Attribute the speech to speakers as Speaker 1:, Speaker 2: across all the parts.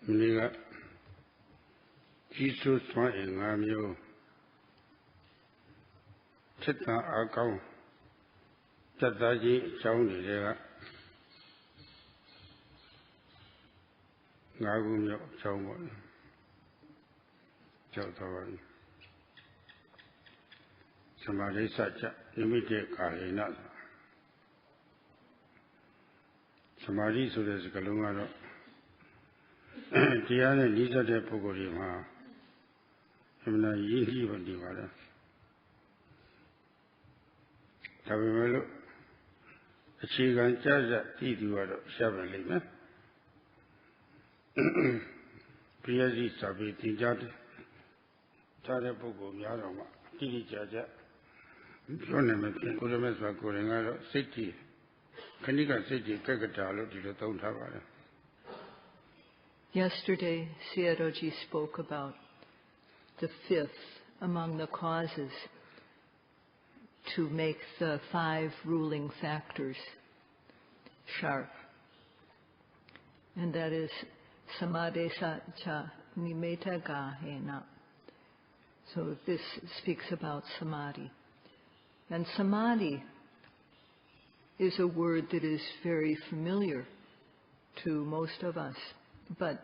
Speaker 1: Miniga Jesus Swan in Amu Chita Akau Chataji Chowney Nagum Chowman Chowtawan Samadhi Sacha immediate Kalina Samadhi Sudas Kalungaro Diana Lisa de Pogorima Himna Yi Vandivada Tavimelo a chicken charger Tiduado Shabalina Priyazi Sabi Tijat Tare Pogo Yarama Tidi Jaja Jonamet Kuramesva Kurangaro City Kanika City Kakatalo to the Town Tavara.
Speaker 2: Yesterday, Sayadaw spoke about the fifth among the causes to make the 5 ruling factors sharp. And that is Samadhi Sacha Nimeta Gahena. So this speaks about Samadhi. And Samadhi is a word that is very familiar to most of us. But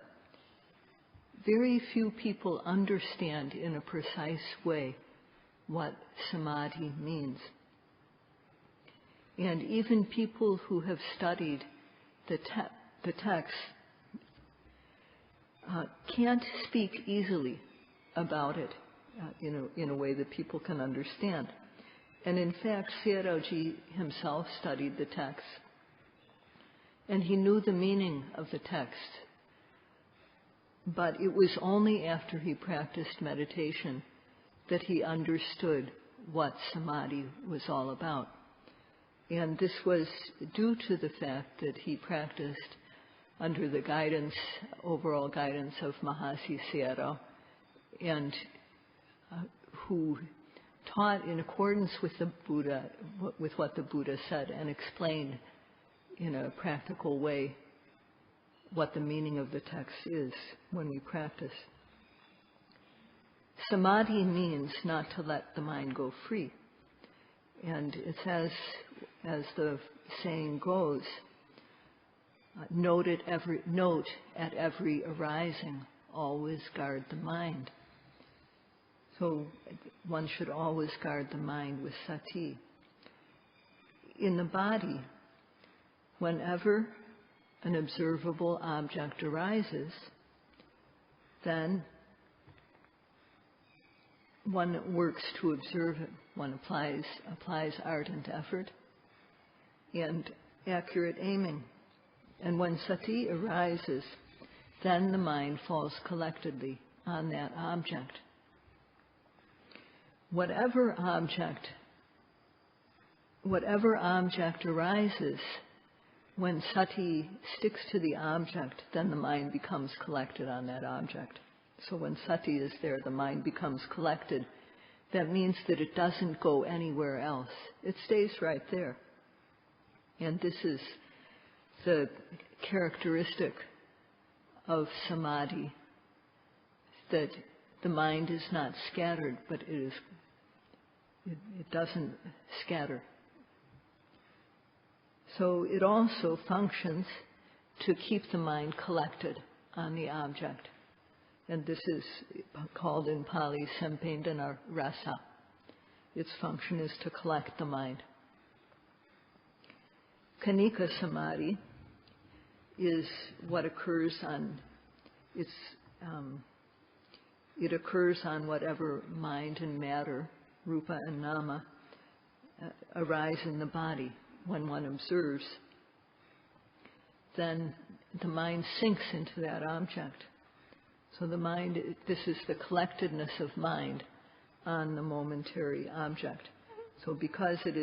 Speaker 2: very few people understand in a precise way what Samadhi means. And even people who have studied the text can't speak easily about it in a way that people can understand. And in fact, Sayadaw himself studied the text, and he knew the meaning of the text. But it was only after he practiced meditation that he understood what Samadhi was all about. And this was due to the fact that he practiced under the overall guidance of Mahasi Sayadaw, and who taught in accordance with the Buddha, with what the Buddha said, and explained in a practical way what the meaning of the text is when we practice. Samadhi means not to let the mind go free. And it's as the saying goes, note at every arising, always guard the mind. So one should always guard the mind with sati. In the body, whenever an observable object arises, then one works to observe it. One applies ardent effort and accurate aiming. And when sati arises, then the mind falls collectedly on that object. Whatever object arises, when sati sticks to the object, then the mind becomes collected on that object. So when sati is there, the mind becomes collected. That means that it doesn't go anywhere else. It stays right there. And this is the characteristic of samadhi, that the mind is not scattered, but it doesn't scatter. So it also functions to keep the mind collected on the object. And this is called in Pali Sempendana Rasa. Its function is to collect the mind. Kanika Samadhi is what occurs on it occurs on whatever mind and matter, rupa and nama, arise in the body. When one observes, then the mind sinks into that object. So the mind, this is the collectedness of mind on the momentary object. So because it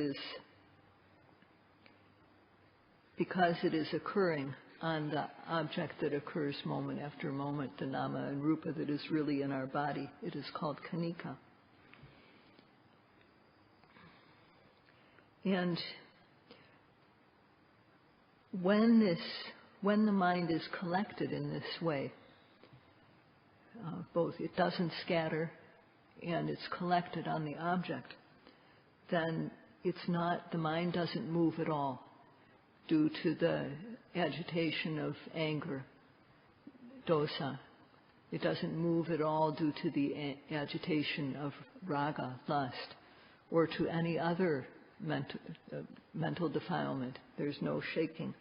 Speaker 2: is occurring on the object that occurs moment after moment, the nama and rupa that is really in our body, it is called kanika. And when the mind is collected in this way, both it doesn't scatter and it's collected on the object, then the mind doesn't move at all due to the agitation of anger, dosa. It doesn't move at all due to the agitation of raga, lust, or to any other mental defilement. There's no shaking.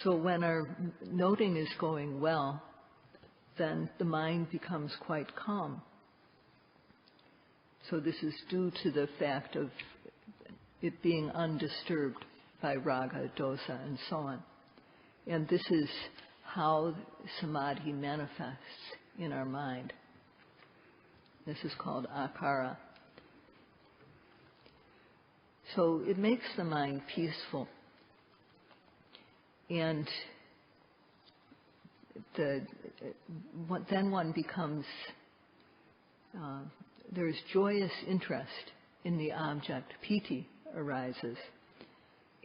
Speaker 2: So when our noting is going well, then the mind becomes quite calm. So this is due to the fact of it being undisturbed by raga, dosa, and so on. And this is how samadhi manifests in our mind. This is called akara. So it makes the mind peaceful. And then one becomes, there's joyous interest in the object. Piti arises.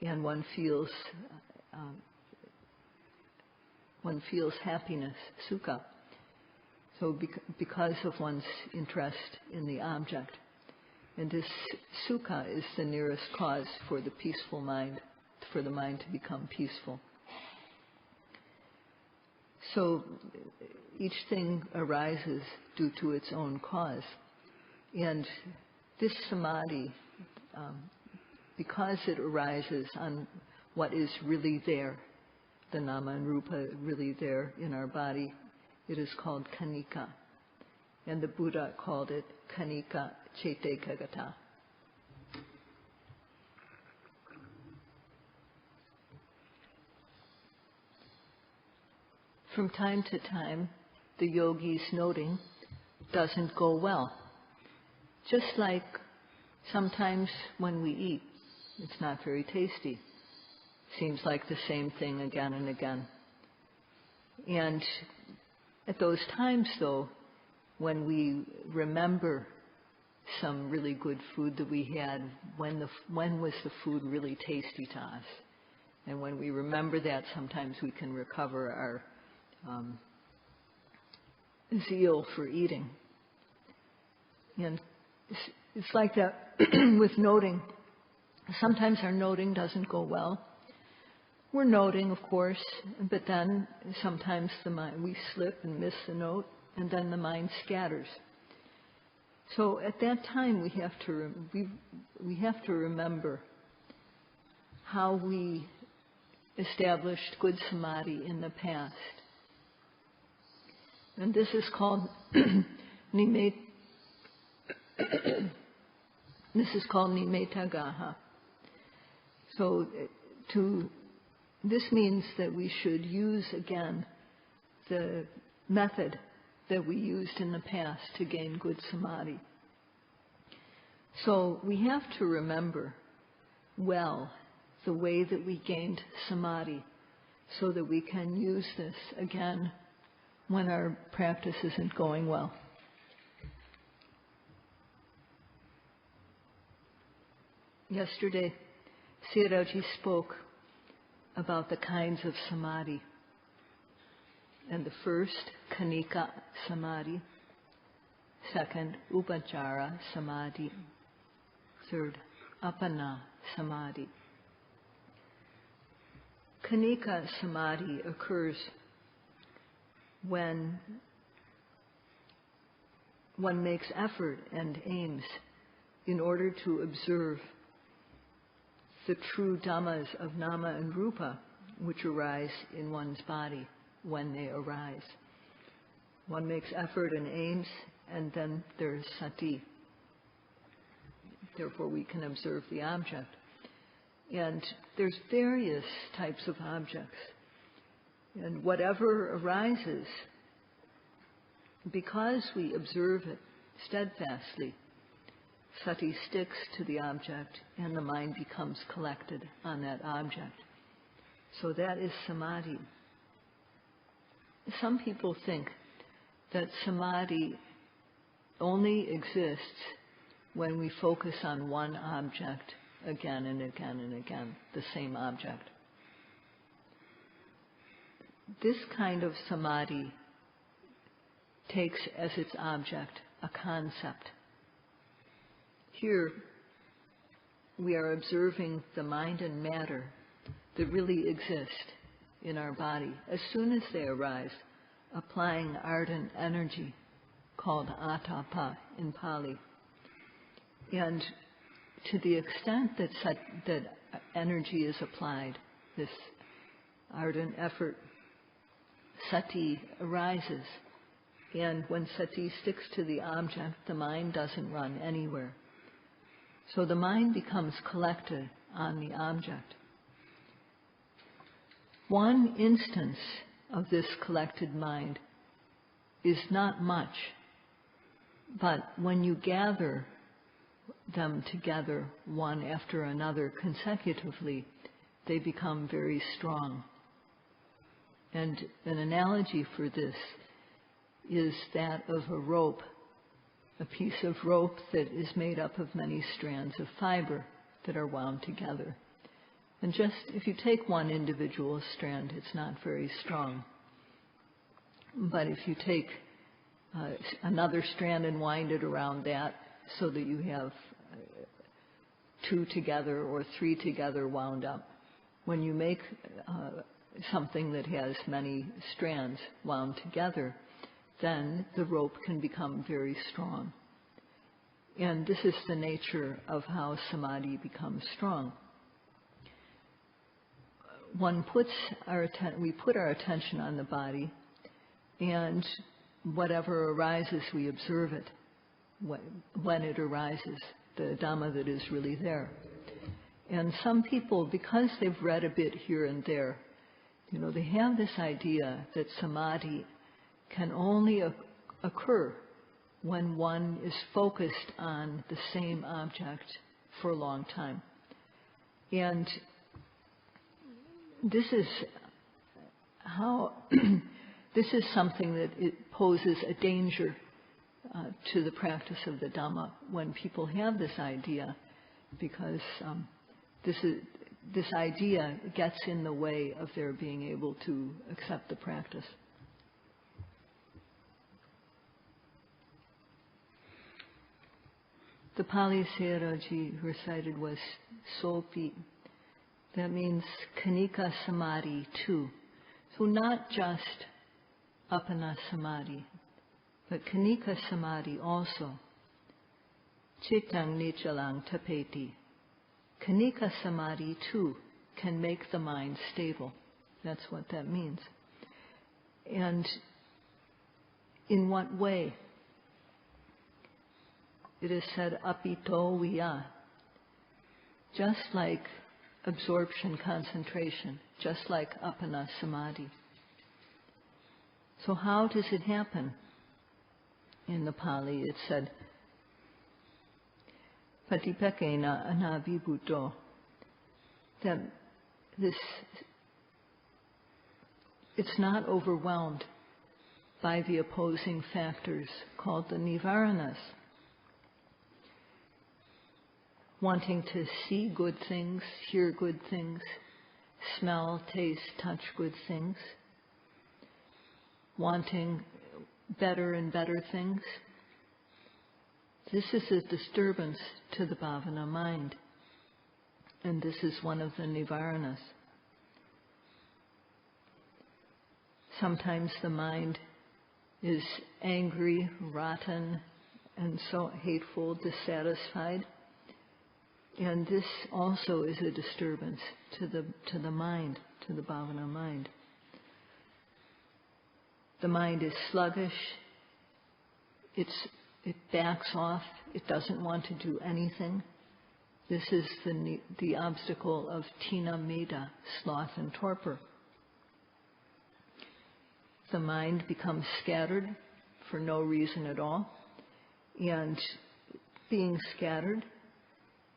Speaker 2: And one feels happiness, sukha. So because of one's interest in the object. And this sukha is the nearest cause for the peaceful mind, for the mind to become peaceful. So each thing arises due to its own cause. And this samadhi, because it arises on what is really there, the nama and rupa really there in our body, it is called kanika. And the Buddha called it kanika chetekagata. From time to time, the yogi's noting doesn't go well. Just like sometimes when we eat, it's not very tasty. Seems like the same thing again and again. And at those times, though, when we remember some really good food that we had, when was the food really tasty to us? And when we remember that, sometimes we can recover our zeal for eating. And it's like that with noting. Sometimes our noting doesn't go well. We're noting, of course, but then sometimes we slip and miss the note, and then the mind scatters. So at that time, we have to remember how we established good samadhi in the past. And this is called nimetagaha. So this means that we should use again the method that we used in the past to gain good samadhi. So we have to remember well the way that we gained samadhi so that we can use this again when our practice isn't going well. Yesterday, Sayadaw spoke about the kinds of samadhi. And the first, kanika samadhi. Second, upachara samadhi. Third, apana samadhi. Kanika samadhi occurs when one makes effort and aims in order to observe the true dhammas of nama and rupa which arise in one's body when they arise. One makes effort and aims, and then there's sati. Therefore we can observe the object. And there's various types of objects. And whatever arises, because we observe it steadfastly, sati sticks to the object and the mind becomes collected on that object. So that is samadhi. Some people think that samadhi only exists when we focus on one object again and again and again, the same object. This kind of samadhi takes as its object a concept. Here, we are observing the mind and matter that really exist in our body as soon as they arise, applying ardent energy called atapa in Pali. And to the extent that energy is applied, this ardent effort, sati arises. And when sati sticks to the object, the mind doesn't run anywhere. So the mind becomes collected on the object. One instance of this collected mind is not much, but when you gather them together one after another consecutively, they become very strong. And an analogy for this is that of a rope, a piece of rope that is made up of many strands of fiber that are wound together. And just if you take one individual strand, it's not very strong. But if you take another strand and wind it around that so that you have two together or three together wound up, when you make something that has many strands wound together, then the rope can become very strong. And this is the nature of how samadhi becomes strong. We put our attention on the body, and whatever arises, we observe it when it arises, the Dhamma that is really there. And some people, because they've read a bit here and there, they have this idea that samadhi can only occur when one is focused on the same object for a long time. And this is something that it poses a danger to the practice of the Dhamma when people have this idea, because this idea gets in the way of their being able to accept the practice. The Pali Sayadaw recited was Sopi. That means Kanika Samadhi too. So not just Appana Samadhi, but Kanika Samadhi also. Chittang Nichalang Tapeti. Kanika Samadhi too can make the mind stable. That's what that means. And in what way? It is said, apito viya, just like absorption, concentration, just like appana samadhi. So how does it happen? In the Pali it said, patipekena anabhibhuto, that it's not overwhelmed by the opposing factors called the nivaranas. Wanting to see good things, hear good things, smell, taste, touch good things, wanting better and better things. This is a disturbance to the bhavana mind, and this is one of the nivaranas. Sometimes the mind is angry, rotten, and so hateful, dissatisfied. And this also is a disturbance to the mind, to the bhavana mind. The mind is sluggish. It backs off. It doesn't want to do anything. This is the obstacle of tina meda, sloth and torpor. The mind becomes scattered for no reason at all, and being scattered,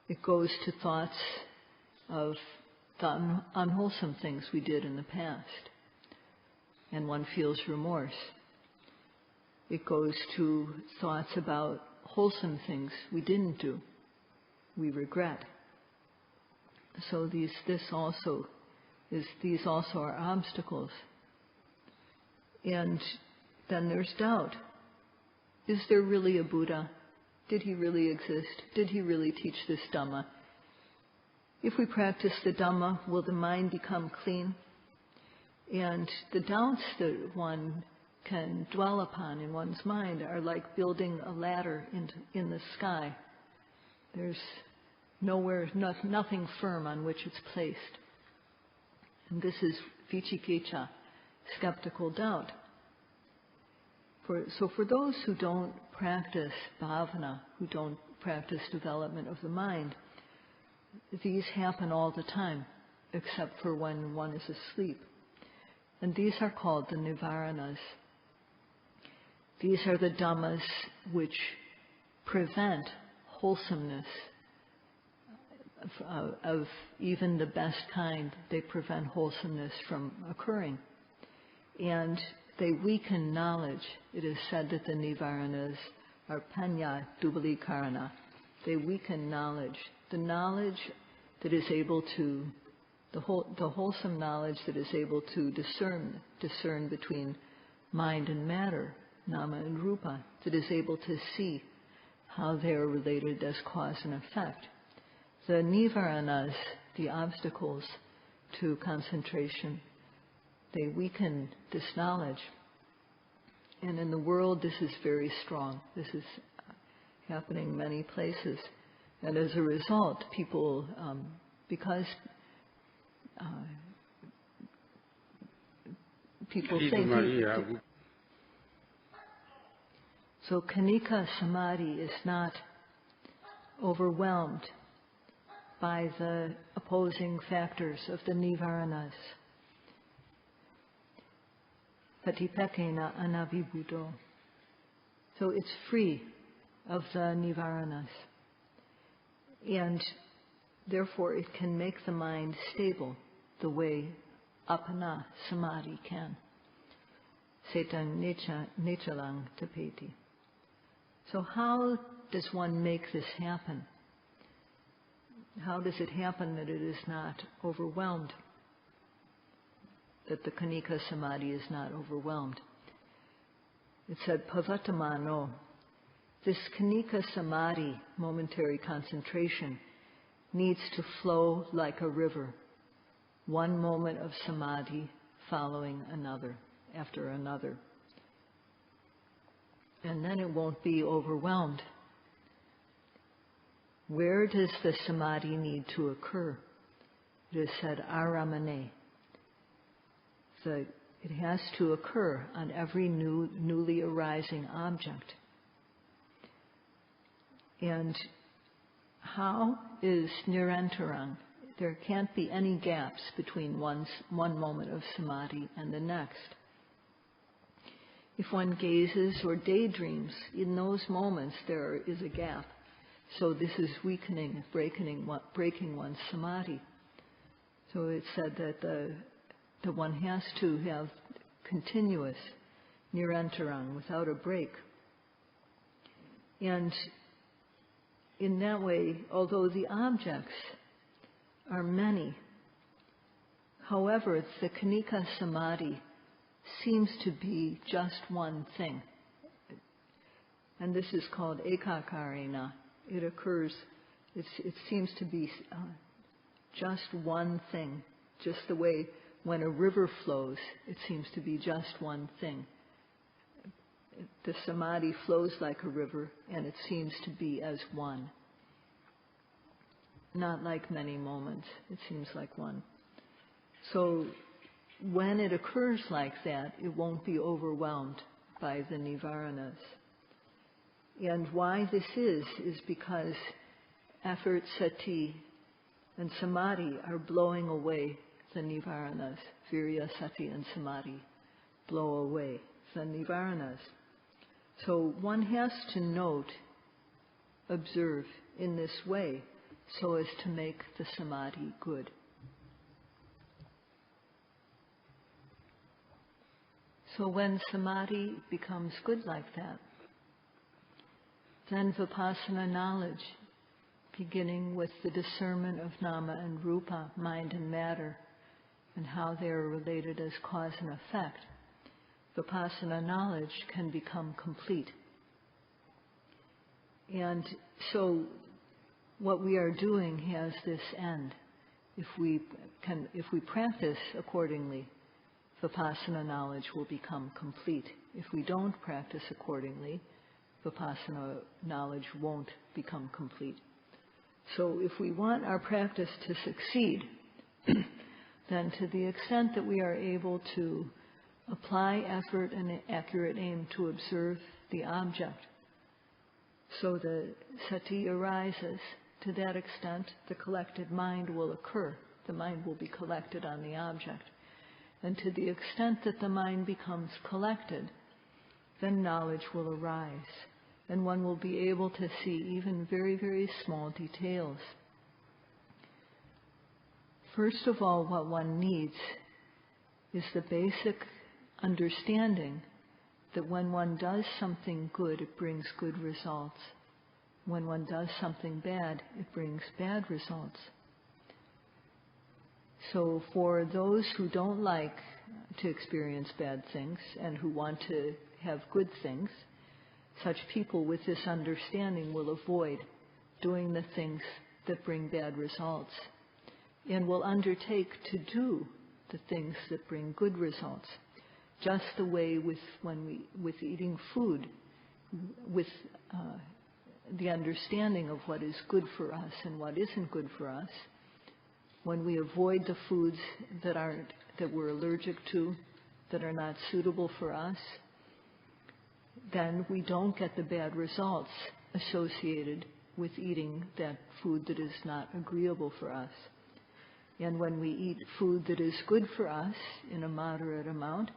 Speaker 2: it goes to thoughts of the unwholesome things we did in the past, and one feels remorse. It goes to thoughts about wholesome things we didn't do, we regret. So these also are obstacles. And then there's doubt. is there really a Buddha? Did he really exist? Did he really teach this Dhamma? If we practice the Dhamma, will the mind become clean? And the doubts that one can dwell upon in one's mind are like building a ladder in the sky. There's nothing firm on which it's placed. And this is vicikicca, skeptical doubt. So for those who don't practice bhavana, who don't practice development of the mind, these happen all the time, except for when one is asleep. And these are called the nivaranas. These are the dhammas which prevent wholesomeness of even the best kind. They prevent wholesomeness from occurring. And they weaken knowledge. It is said that the nivaranas are panya dubalikarana. They weaken knowledge. The knowledge that is able to, the wholesome knowledge that is able to discern between mind and matter, nama and rupa, that is able to see how they are related as cause and effect. The nivaranas, the obstacles to concentration, they weaken this knowledge. And in the world, this is very strong. This is happening many places. And as a result, people, because people think... So Khanika Samadhi is not overwhelmed by the opposing factors of the nivaranas. Patipekena anavibhudo. So it's free of the nivaranas. And therefore it can make the mind stable the way apana samadhi can. Setang nechalang tapeti. So how does one make this happen? How does it happen that it is not overwhelmed? That the Khanika Samadhi is not overwhelmed? It said, Pavatamano. This Khanika Samadhi, momentary concentration, needs to flow like a river. One moment of Samadhi following another, after another. And then it won't be overwhelmed. Where does the Samadhi need to occur? It is said, aramane. It has to occur on every newly arising object. And how is nirantarang? There can't be any gaps between one moment of Samadhi and the next. If one gazes or daydreams, in those moments there is a gap. So this is weakening, breaking one's Samadhi. So it's said that one has to have continuous nirantarang without a break. And in that way, although the objects are many, however, the Khanika Samadhi seems to be just one thing. And this is called ekakarena. It occurs, it seems to be just one thing, just the way when a river flows, it seems to be just one thing. The Samadhi flows like a river, and it seems to be as one. Not like many moments, it seems like one. So when it occurs like that, it won't be overwhelmed by the nivaranas. And why this is because effort, sati, and samadhi are blowing away the nivaranas. Virya, sati, and samadhi blow away the nivaranas. So one has to note, observe in this way so as to make the samadhi good. So when samadhi becomes good like that, then vipassana knowledge, beginning with the discernment of nama and rupa, mind and matter, and how they are related as cause and effect, vipassana knowledge can become complete. And so what we are doing has this end. If we practice accordingly, Vipassana knowledge will become complete. If we don't practice accordingly, Vipassana knowledge won't become complete. So if we want our practice to succeed, then to the extent that we are able to apply effort and accurate aim to observe the object, so the sati arises, to that extent the collected mind will occur. The mind will be collected on the object. And to the extent that the mind becomes collected, then knowledge will arise. And one will be able to see even very, very small details. First of all, what one needs is the basic understanding that when one does something good, it brings good results. When one does something bad, it brings bad results. So for those who don't like to experience bad things and who want to have good things, such people with this understanding will avoid doing the things that bring bad results and will undertake to do the things that bring good results. Just the way with eating food, with the understanding of what is good for us and what isn't good for us, when we avoid the foods that we're allergic to, that are not suitable for us, then we don't get the bad results associated with eating that food that is not agreeable for us. And when we eat food that is good for us in a moderate amount,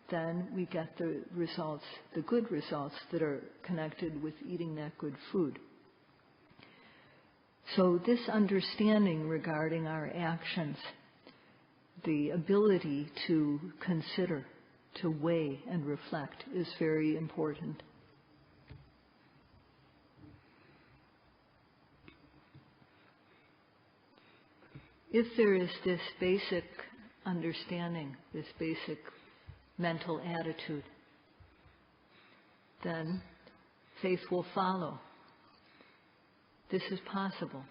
Speaker 2: then we get the results, the good results that are connected with eating that good food. So this understanding regarding our actions, the ability to consider, to weigh and reflect, is very important. If there is this basic understanding, this basic mental attitude, then faith will follow. This is possible.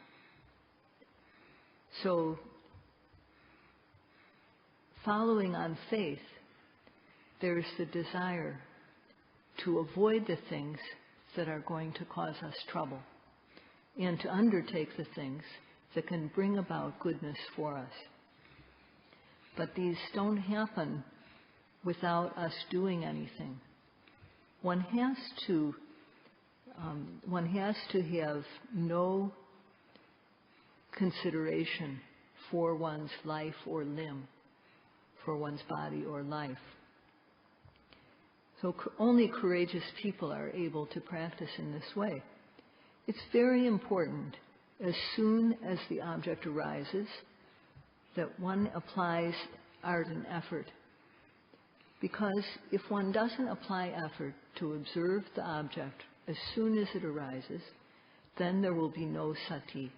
Speaker 2: So, following on faith, there's the desire to avoid the things that are going to cause us trouble and to undertake the things that can bring about goodness for us. But these don't happen without us doing anything. One has to have no consideration for one's life or limb, for one's body or life. So only courageous people are able to practice in this way. It's very important, as soon as the object arises, that one applies ardent effort. Because if one doesn't apply effort to observe the object as soon as it arises, then there will be no sati.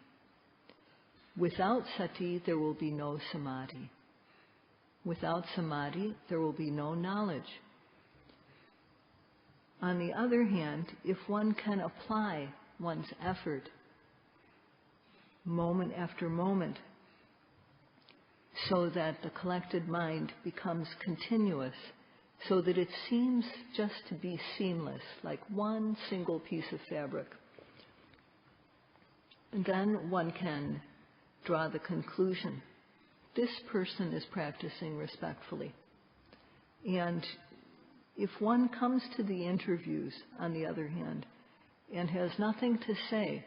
Speaker 2: Without sati, there will be no samadhi. Without samadhi, there will be no knowledge. On the other hand, if one can apply one's effort moment after moment, so that the collected mind becomes continuous, so that it seems just to be seamless, like one single piece of fabric, and then one can draw the conclusion, this person is practicing respectfully. And if one comes to the interviews, on the other hand, and has nothing to say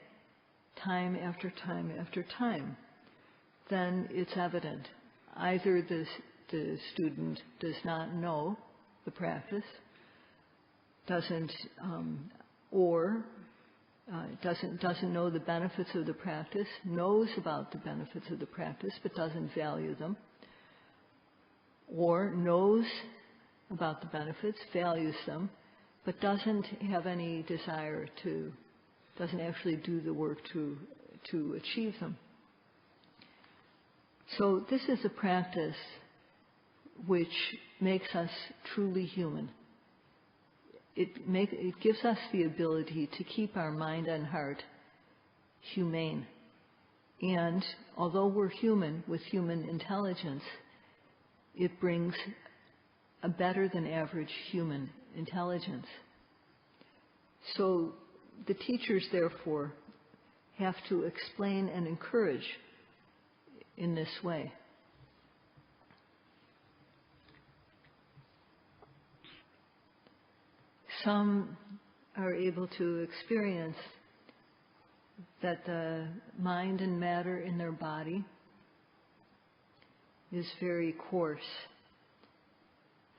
Speaker 2: time after time after time, then it's evident. Either the student does not know the practice, doesn't know the benefits of the practice, knows about the benefits of the practice but doesn't value them, or knows about the benefits, values them, but doesn't have any desire to, doesn't actually do the work to achieve them. So this is a practice which makes us truly human. it gives us the ability to keep our mind and heart humane. And although we're human with human intelligence, it brings a better than average human intelligence. So the teachers, therefore, have to explain and encourage in this way. Some are able to experience that the mind and matter in their body is very coarse,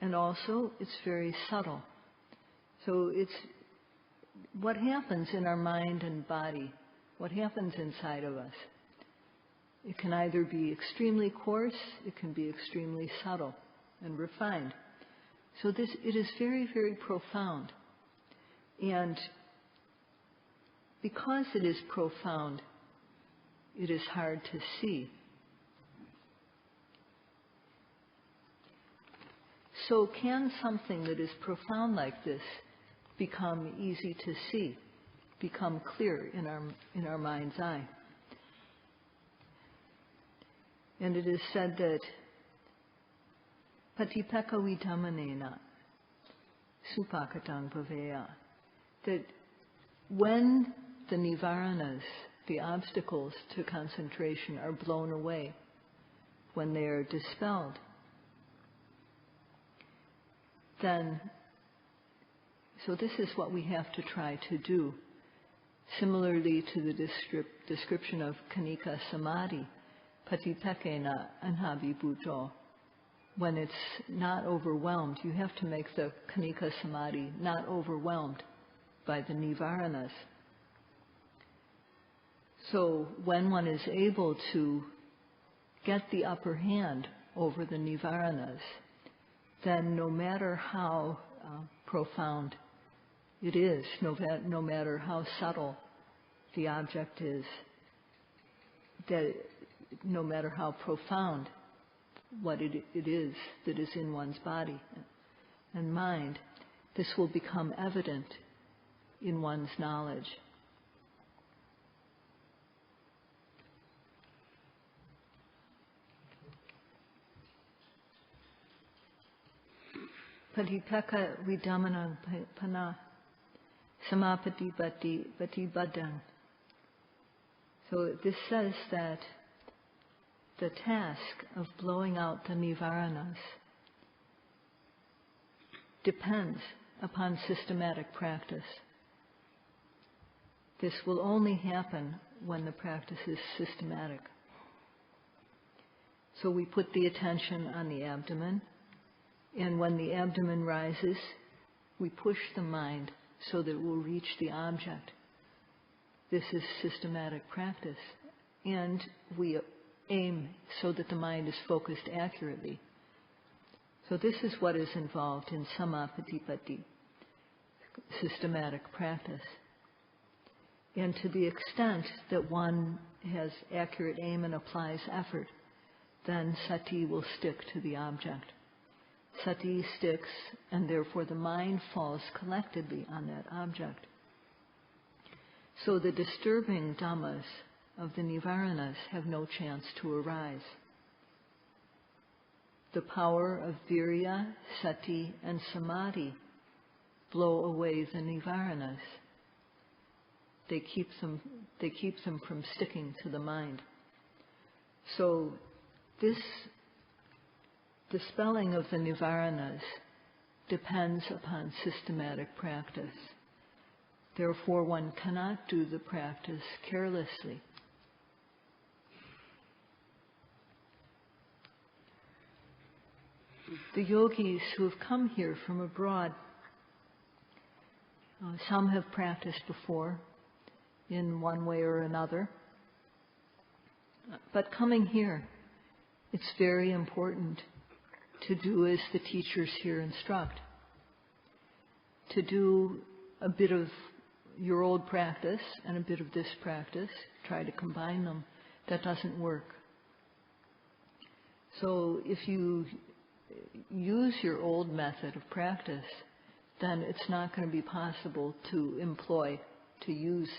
Speaker 2: and also it's very subtle. So it's what happens in our mind and body, what happens inside of us. It can either be extremely coarse, it can be extremely subtle and refined. So it is very, very profound. And because it is profound, it is hard to see. So can something that is profound like this become easy to see, become clear in our mind's eye? And it is said that patipeka vidhamanena supakatang bhaveya, that when the nivaranas, the obstacles to concentration, are blown away, when they are dispelled, then, so this is what we have to try to do. Similarly to the description of Kanika Samadhi, patipekena anhabhibhuto, when it's not overwhelmed, you have to make the Kanika Samadhi not overwhelmed by the nivaranas. So when one is able to get the upper hand over the nivaranas, then no matter how profound it is, no matter how subtle the object is, that no matter how profound what it is that is in one's body and mind, this will become evident in one's knowledge. Patipeka vidhamanang pana samapati bati badang. So this says that the task of blowing out the nivaranas depends upon systematic practice. This will only happen when the practice is systematic. So we put the attention on the abdomen, and when the abdomen rises, we push the mind so that it will reach the object. This is systematic practice. And we aim so that the mind is focused accurately. So this is what is involved in samapatipati, systematic practice. And to the extent that one has accurate aim and applies effort, then sati will stick to the object. Sati sticks, and therefore the mind falls collectedly on that object. So the disturbing dhammas of the nivaranas have no chance to arise. The power of virya, sati, and samadhi blow away the nivaranas. They keep them from sticking to the mind. So this dispelling of the nivaranas depends upon systematic practice. Therefore, one cannot do the practice carelessly. The yogis who have come here from abroad, some have practiced before in one way or another, but coming here, it's very important to do as the teachers here instruct. To do a bit of your old practice and a bit of this practice, try to combine them, that doesn't work. So if you use your old method of practice, then it's not going to be possible to use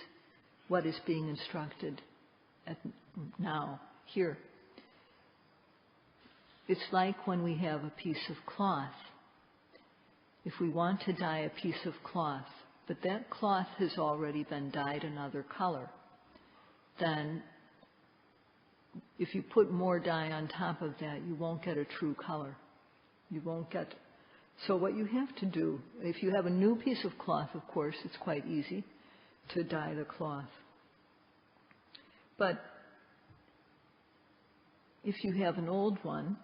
Speaker 2: what is being instructed now, here. It's like when we have a piece of cloth. If we want to dye a piece of cloth, but that cloth has already been dyed another color, then if you put more dye on top of that, you won't get a true color. You won't get. So what you have to do, if you have a new piece of cloth, of course, it's quite easy to dye the cloth. But if you have an old one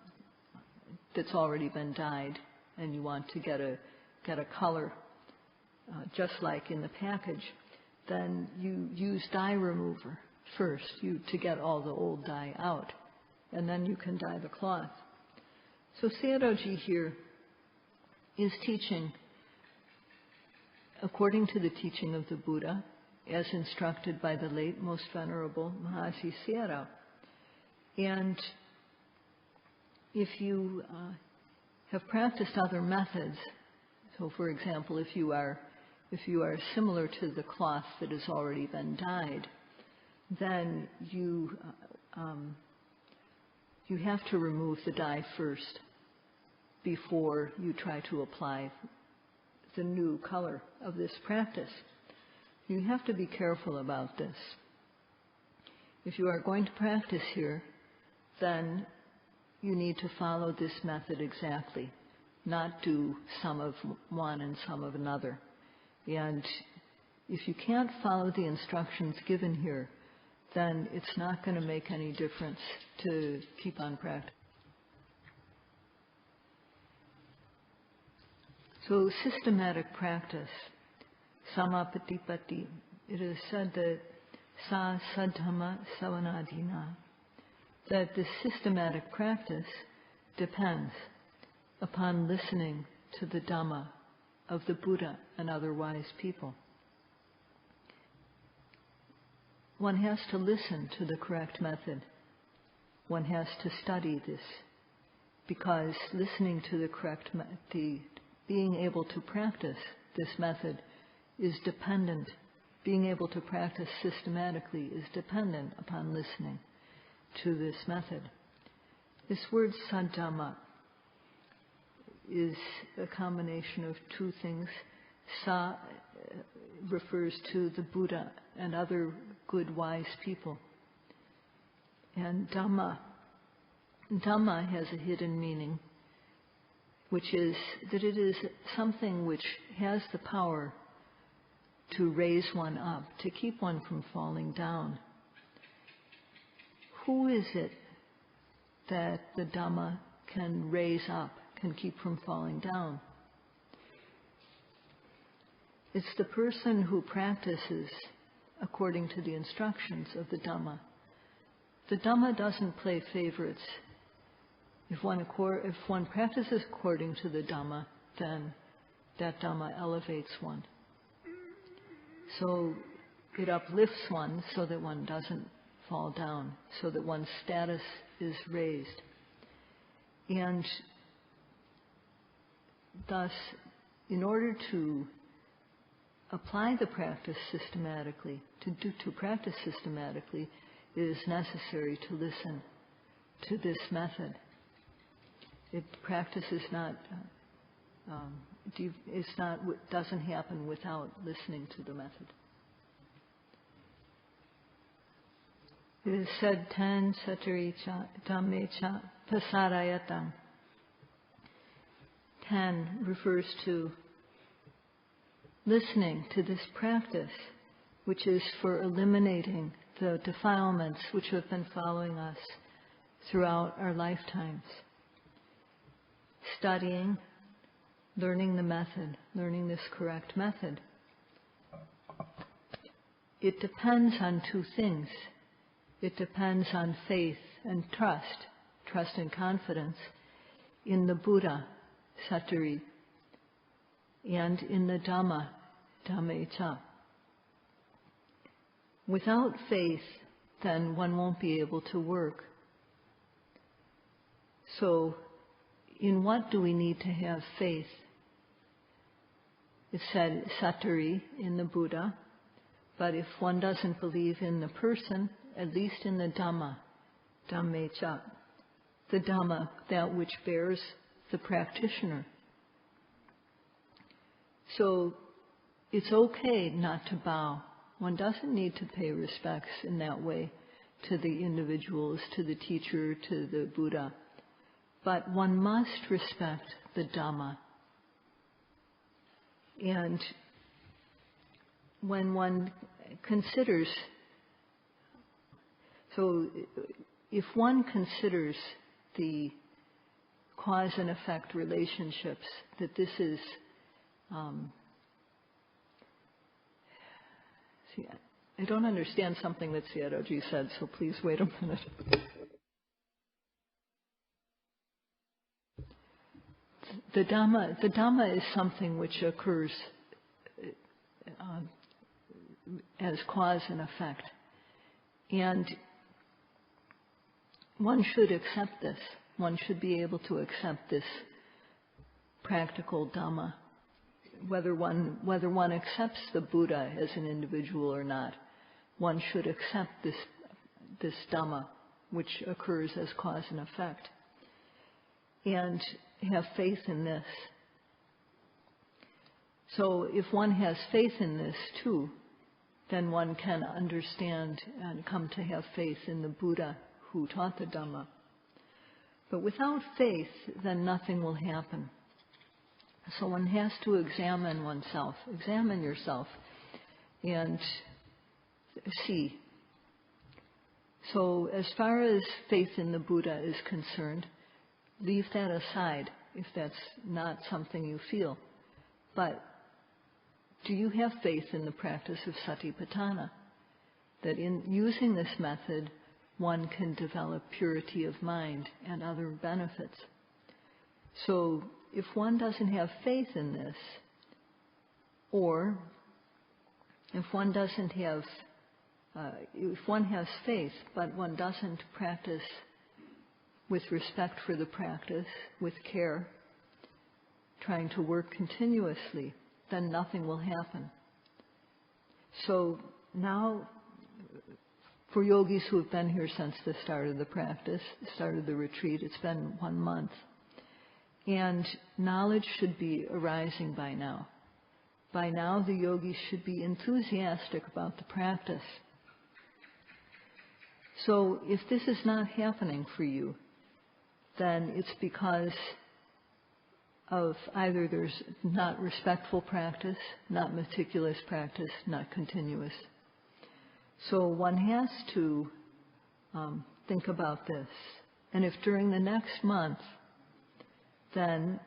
Speaker 2: that's already been dyed and you want to get a color just like in the package, then you use dye remover first to get all the old dye out, and then you can dye the cloth. So Sayadaw here is teaching according to the teaching of the Buddha, as instructed by the late Most Venerable Mahasi Sayadaw. And if you have practiced other methods, so for example, if you are similar to the cloth that has already been dyed, then you have to remove the dye first before you try to apply the new color of this practice. You have to be careful about this. If you are going to practice here, then you need to follow this method exactly, not do some of one and some of another. And if you can't follow the instructions given here, then it's not going to make any difference to keep on practicing. So systematic practice, samapatipati, it is said that sa sadhamma savanadina, that the systematic practice depends upon listening to the Dhamma of the Buddha and other wise people. One has to listen to the correct method. One has to study this, because listening to the correct being able to practice this method is dependent. Being able to practice systematically is dependent upon listening to this method. This word sadhamma is a combination of two things. Sa refers to the Buddha and other good, wise people. And Dhamma has a hidden meaning, which is that it is something which has the power to raise one up, to keep one from falling down. Who is it that the Dhamma can raise up, can keep from falling down? It's the person who practices according to the instructions of the Dhamma. The Dhamma doesn't play favorites. If one practices according to the Dhamma, then that Dhamma elevates one. So it uplifts one so that one doesn't fall down, so that one's status is raised. And thus, in order to apply the practice systematically, to practice systematically, it is necessary to listen to this method. Practice is doesn't happen without listening to the method. It is said, tan sataricha dhammecha pasarayatang. Tan refers to listening to this practice, which is for eliminating the defilements which have been following us throughout our lifetimes. Studying, learning the method, learning this correct method. It depends on two things. It depends on faith and trust and confidence in the Buddha, Sattari, and in the Dhamma, Dhammecha. Without faith, then one won't be able to work. So, in what do we need to have faith? it said Sattari in the Buddha, but if one doesn't believe in the person, at least in the Dhamma, Dhammecha, the Dhamma, that which bears the practitioner. So it's okay not to bow. One doesn't need to pay respects in that way to the individuals, to the teacher, to the Buddha. But one must respect the Dhamma. And when one considers, so if one considers the cause and effect relationships, that this is, see, I don't understand something that Sayadaw said, so please wait a minute. The Dhamma is something which occurs as cause and effect. And one should accept this. One should be able to accept this practical Dhamma. Whether one accepts the Buddha as an individual or not, one should accept this Dhamma, which occurs as cause and effect, and have faith in this. So if one has faith in this too, then one can understand and come to have faith in the Buddha who taught the Dhamma. But without faith, then nothing will happen. So one has to examine oneself, examine yourself, and see. So as far as faith in the Buddha is concerned, leave that aside if that's not something you feel. But do you have faith in the practice of satipatthana? That in using this method, one can develop purity of mind and other benefits. So if one doesn't have faith in this, or if one doesn't have, if one has faith but one doesn't practice with respect for the practice, with care, trying to work continuously, then nothing will happen. So now, for yogis who have been here since the start of the practice, started the retreat, it's been 1 month. And knowledge should be arising by now. By now, the yogis should be enthusiastic about the practice. So if this is not happening for you, then it's because of either there's not respectful practice, not meticulous practice, not continuous. So one has to think about this. And if during the next month, then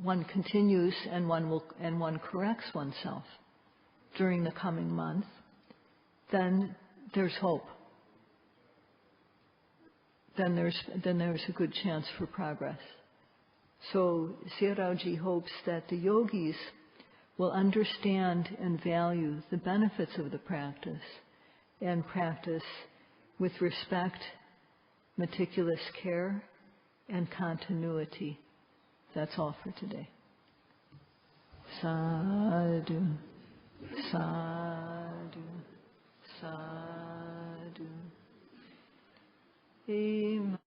Speaker 2: one continues and one corrects oneself during the coming month, then there's hope. Then there's a good chance for progress. So Sayadaw hopes that the yogis will understand and value the benefits of the practice and practice with respect, meticulous care, and continuity. That's all for today. Sadhu, sadhu, sadhu. Amen.